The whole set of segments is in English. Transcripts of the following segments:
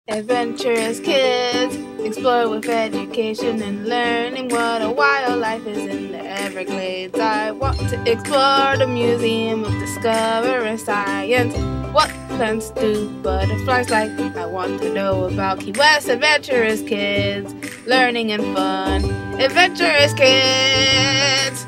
Adventurous kids explore with education and learning what a wildlife is in the Everglades. I want to explore the Museum of Discovery Science. What plants do butterflies like? I want to know about Key West. Adventurous kids, learning and fun. Adventurous kids!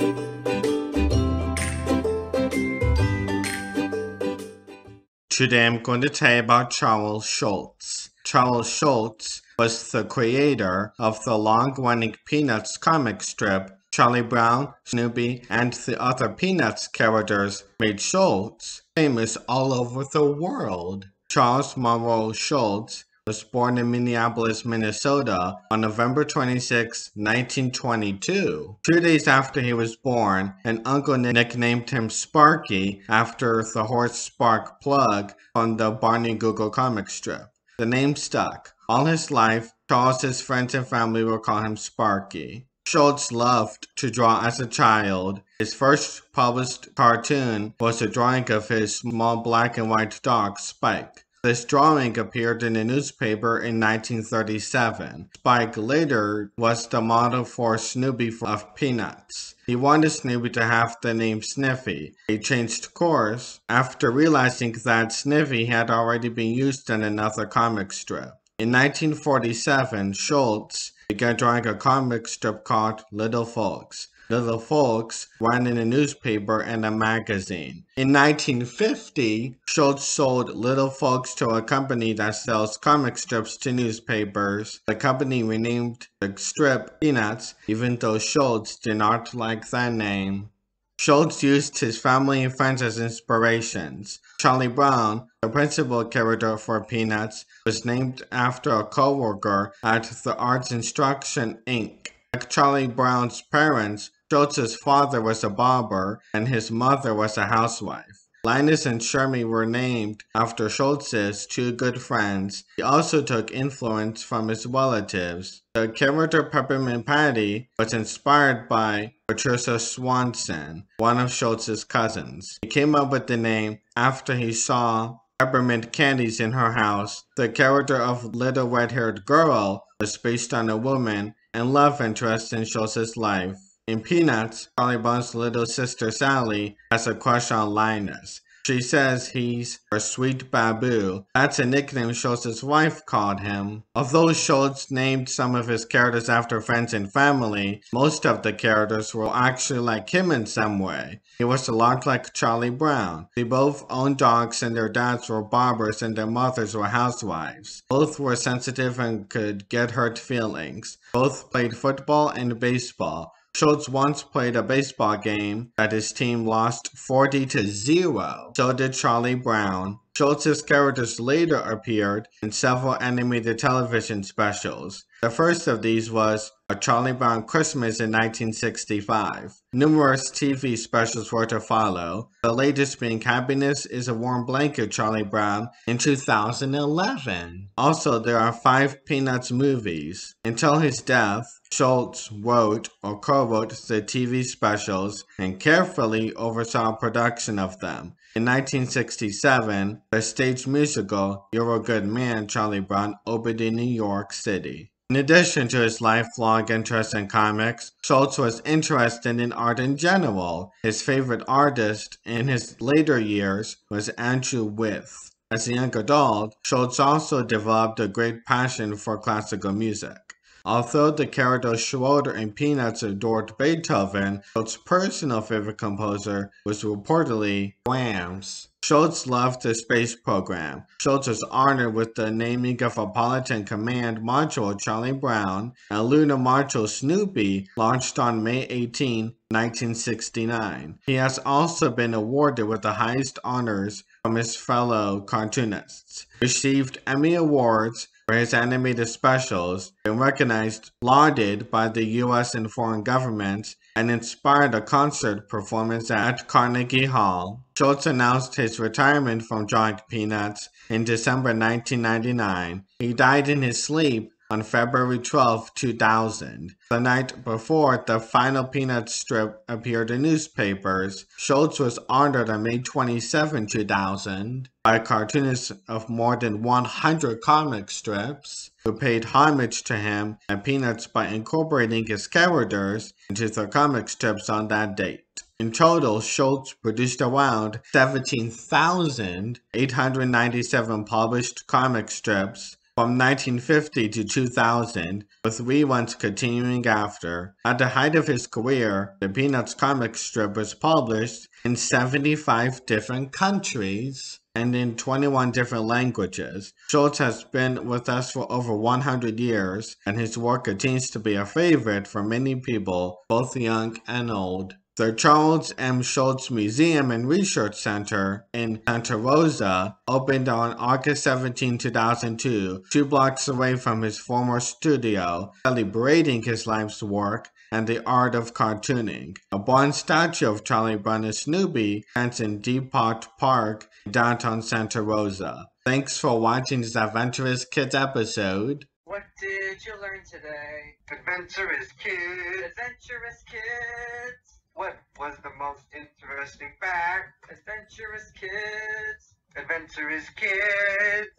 Today I'm going to tell you about Charles Schulz. Charles Schulz was the creator of the long-running Peanuts comic strip. Charlie Brown, Snoopy, and the other Peanuts characters made Schulz famous all over the world. Charles Monroe Schulz was born in Minneapolis, Minnesota on November 26, 1922. 2 days after he was born, an uncle nicknamed him Sparky after the horse Spark Plug from the Barney Google comic strip. The name stuck. All his life, Charles's friends and family would call him Sparky. Schulz loved to draw as a child. His first published cartoon was a drawing of his small black and white dog, Spike. This drawing appeared in a newspaper in 1937. Spike later was the model for Snoopy of Peanuts. He wanted Snoopy to have the name Sniffy. He changed course after realizing that Sniffy had already been used in another comic strip. In 1947, Schulz began drawing a comic strip called Little Folks. Little Folks ran in a newspaper and a magazine. In 1950, Schulz sold Little Folks to a company that sells comic strips to newspapers. The company renamed the strip Peanuts, even though Schulz did not like that name. Schulz used his family and friends as inspirations. Charlie Brown, the principal character for Peanuts, was named after a co-worker at the Arts Instruction, Inc. Like Charlie Brown's parents, Schulz's father was a barber and his mother was a housewife. Linus and Shermie were named after Schulz's two good friends. He also took influence from his relatives. The character Peppermint Patty was inspired by Patricia Swanson, one of Schulz's cousins. He came up with the name after he saw peppermint candies in her house. The character of Little Red-Haired Girl was based on a woman and love interest in Schulz's life. In Peanuts, Charlie Brown's little sister Sally has a crush on Linus. She says he's her sweet baboo. That's a nickname Schulz's wife called him. Although Schulz named some of his characters after friends and family, most of the characters were actually like him in some way. He was a lot like Charlie Brown. They both owned dogs and their dads were barbers and their mothers were housewives. Both were sensitive and could get hurt feelings. Both played football and baseball. Schulz once played a baseball game that his team lost 40-0. So did Charlie Brown. Schulz's characters later appeared in several animated television specials. The first of these was A Charlie Brown Christmas in 1965. Numerous TV specials were to follow, the latest being Happiness is a Warm Blanket, Charlie Brown in 2011. Also, there are 5 Peanuts movies. Until his death, Schulz wrote or co-wrote the TV specials and carefully oversaw production of them. In 1967, the stage musical You're a Good Man, Charlie Brown opened in New York City. In addition to his lifelong interest in comics, Schulz was interested in art in general. His favorite artist in his later years was Andrew Wyeth. As a young adult, Schulz also developed a great passion for classical music. Although the character Schroeder in Peanuts adored Beethoven, Schulz's personal favorite composer was reportedly Brahms. Schulz loved the space program. Schulz was honored with the naming of Apollo Command Module Charlie Brown and Lunar Module Snoopy, launched on May 18, 1969. He has also been awarded with the highest honors from his fellow cartoonists. Received Emmy Awards for his animated specials, been recognized, lauded by the U.S. and foreign governments, and inspired a concert performance at Carnegie Hall. Schulz announced his retirement from drawing Peanuts in December 1999. He died in his sleep on February 12, 2000. The night before the final Peanuts strip appeared in newspapers, Schulz was honored on May 27, 2000 by cartoonists of more than 100 comic strips who paid homage to him and Peanuts by incorporating his characters into their comic strips on that date. In total, Schulz produced around 17,897 published comic strips from 1950 to 2000, with reruns continuing after. At the height of his career, the Peanuts comic strip was published in 75 different countries and in 21 different languages. Schulz has been with us for over 100 years, and his work continues to be a favorite for many people, both young and old. The Charles M. Schulz Museum and Research Center in Santa Rosa opened on August 17, 2002, 2 blocks away from his former studio, celebrating his life's work and the art of cartooning. A bronze statue of Charlie Brown and Snoopy stands in Depot Park in downtown Santa Rosa. Thanks for watching this Adventurous Kids episode. What did you learn today? Adventurous Kids! Adventurous Kids! What was the most interesting fact? Adventurous Kids! Adventurous Kids!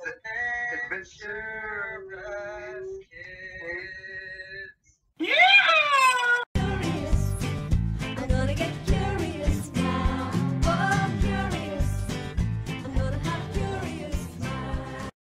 Adventurous